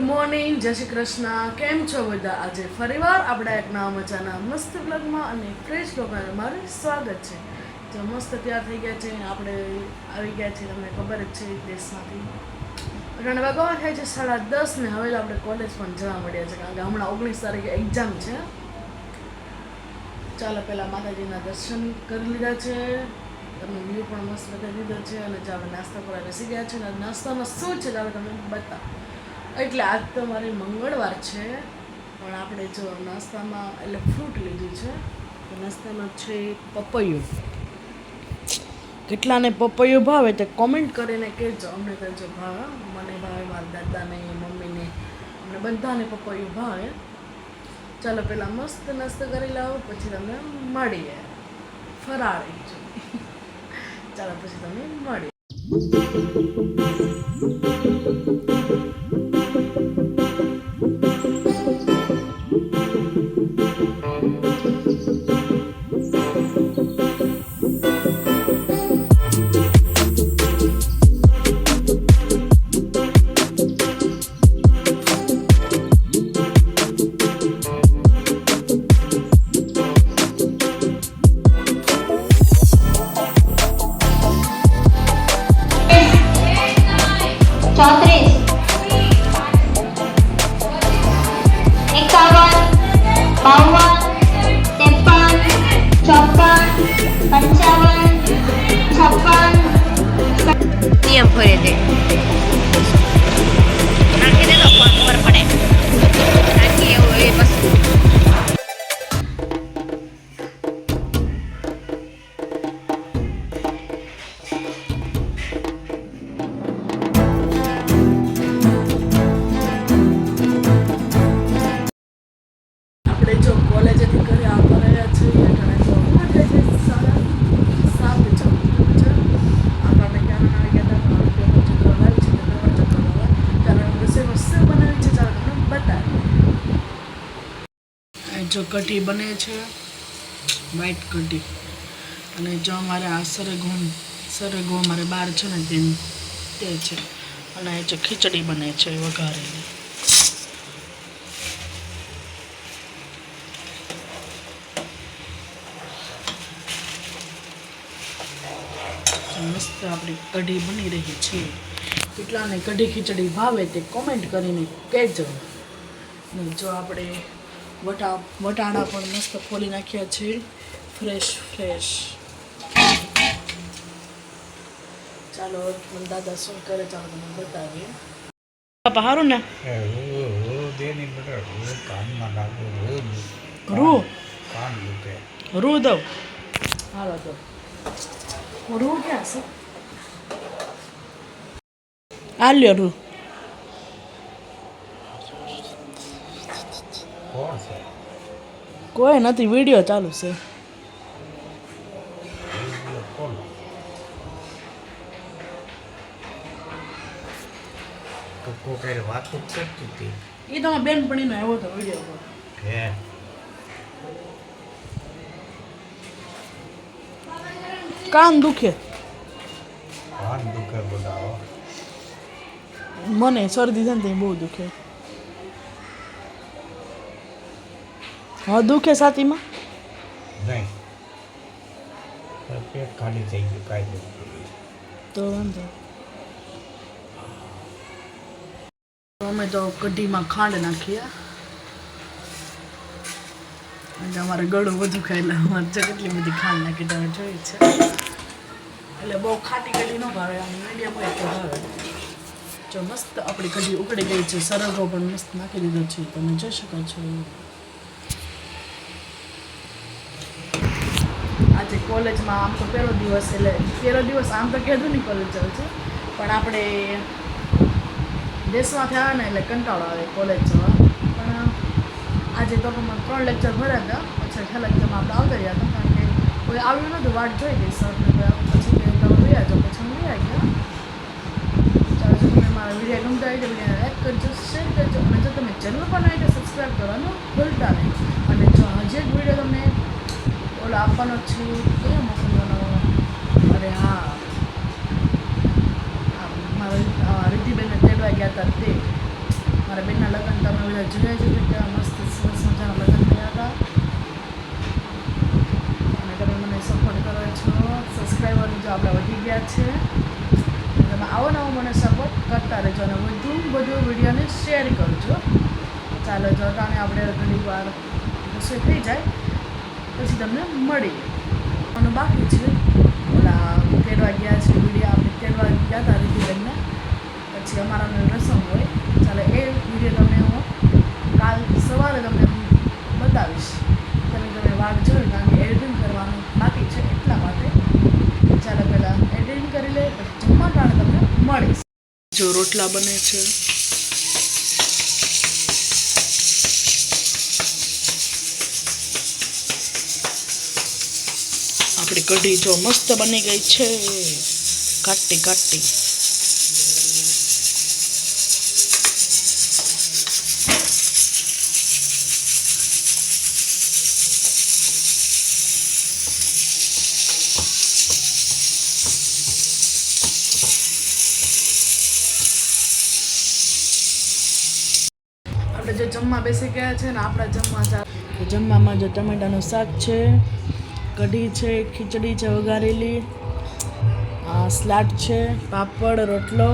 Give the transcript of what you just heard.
Morning, જય શ્રી કૃષ્ણ. કેમ છો બધા? આજે ફરીવાર આપણે એક નવા મજાના મસ્ત બ્લોગમાં અને ફ્રેશ બ્લોગમાં તમારું સ્વાગત છે. જો મસ્ત તૈયાર થઈ ગયા છે, આપણે આવી ગયા છીએ, તમને ખબર જ છે દેશમાંથી. ઘણા વાગવા થાય છે 10:30 ને હવે આપણે કોલેજ પણ જવા મળ્યા છે કારણ કે હમણાં 19 તારીખે એક્ઝામ છે. ચાલો પહેલાં માતાજીના દર્શન કરી લીધા છે, તમને વ્યૂ પણ મસ્ત બતાવી દીધો છે અને જે આપણે નાસ્તા કરવા બેસી ગયા છે અને નાસ્તામાં શું છે ચાલો તમને બતાવો. એટલે આજ તો મારી મંગળવાર છે પણ આપણે જો નાસ્તામાં એટલે ફ્રૂટ લીધું છે. તો નાસ્તામાં છે પપૈયું. કેટલાને પપૈયું ભાવે તે કોમેન્ટ કરીને કહેજો. અમને તો જો ભાવે, મને ભાવે, મારા દાદાને, મમ્મીને, અમને બધાને પપૈયું ભાવે. ચાલો પહેલાં મસ્ત નાસ્તો કરી લાવો પછી તમે મળીએ ફરાળી. ચાલો પછી તમે મળીએ. જો કઢી બને છે, વ્હાઈટ કઢી, અને જો અમારે આ સરગવો અમારે બહાર છે ને તે છે, અને જો ખીચડી બને છે વઘારેલી. મસ્ત આપણી કઢી બની રહી છે. કેટલાને કઢી ખીચડી ભાવે તે કોમેન્ટ કરીને કહેજો. જો આપણે વટાણા પણ મસ્ત ખોલી નાખ્યા છે, ફ્રેશ. ચાલો મને દાદા શું કરે ચાલો તમને બતાવીએ. પાપા સારું ને રૂ દઉં. હાલો તો રૂ ક્યાં છે? આ લ્યો રૂ. કોઈ નથી, વિડીયો ચાલુ છે. એ તો બેનપણીનો આવ્યો હતો વિડીયો પર. કાન દુખે મને, શરદી છે ને તે બહુ દુખે. હા દુખે છાતીમાં નહીં, પેટ ખાલી થઈ ગયું કાંઈ તો વાંધો. અમે તો કઢીમાં ખાંડ નાખીએ અને અમારે ગળું વધુ ખાય અમારે કેટલી બધી ખાંડ નાખી તમે જોઈ છે. એટલે બહુ ખાટી કઢી ન ભાવે, આમ મીડિયમ હોય તો ભાવે. જો મસ્ત આપણી કઢી ઉકળી ગઈ છે, સરગવો પણ મસ્ત નાખી દીધો છે, તમે જોઈ શકો છો. આજે કોલેજમાં આમ તો પહેલો દિવસ આમ તો કીધું નહીં કોલેજ ચાલુ છે, પણ આપણે દેશમાં થયા ને એટલે કંટાળો આવે કોલેજ જવા. પણ આજે તો મને 3 લેક્ચર ભર્યા હતા, પછી 6 લેક્ચરમાં આપણે આવતા રહ્યા હતા કારણ કે કોઈ આવ્યું નહોતું. વાટ જોઈ ગઈ સરને, પછી તમે રહ્યા જાઓ, પછી હું રહ્યા ગયા. ચાલો જો તમે મારા વિડીયો ગમતા હોય તો વિડીયોને લાઈક કરજો, શેર કરજો, અને જો તમે ચેનલ પર નહીં તો સબસ્ક્રાઈબ કરવાનું ભૂલતા નહીં. અને જો હજી એક વિડીયો તમને ઓલો આપવાનો છે, કયો મોકલવાનો? અરે હા, મારા રીતિબેનને તેડવા ગયા હતા તે મારા બેનના લગ્ન તમે બધા જોયા છે કે કેવા મસ્ત સરસ મજાના લગ્ન થયા હતા અને તમે મને સપોર્ટ કરો છો. સબસ્ક્રાઈબર જો આપણે વધી ગયા છે. તમે આવો નવો મને સપોર્ટ કરતા રહેજો અને વધુ વિડીયોને શેર કરજો. ચાલો જોતાને આપણે ઘણી વાર રસોઈ થઈ જાય પછી તમને મળીએ. અને બાકી છે ઓલા તેડવા ગયા છે વિડીયો આપણે તેડવા ગયા હતા રીતિબેનને પછી અમારાનો રસમ હોય. ચાલો એ વિડીયો તમને હું કાલ સવારે તમને બતાવીશ. તમે વાટ જોઈ કારણ કે એડિટિંગ કરવાનું બાકી છે એટલા માટે. ચાલો પહેલાં એડિટિંગ કરી લે પછી જમવા ટાણે તમને મળીશ. જો રોટલા બને છે. આપણી કઢી જો મસ્ત બની ગઈ છે ઘાટી ઘાટી. આપણે જો જમવા બેસી ગયા છે ને આપણા જમવામાં જો ટમેટાનું શાક છે, કઢી છે, ખીચડી છે વઘારેલી, સલાડ છે, પાપડ, રોટલો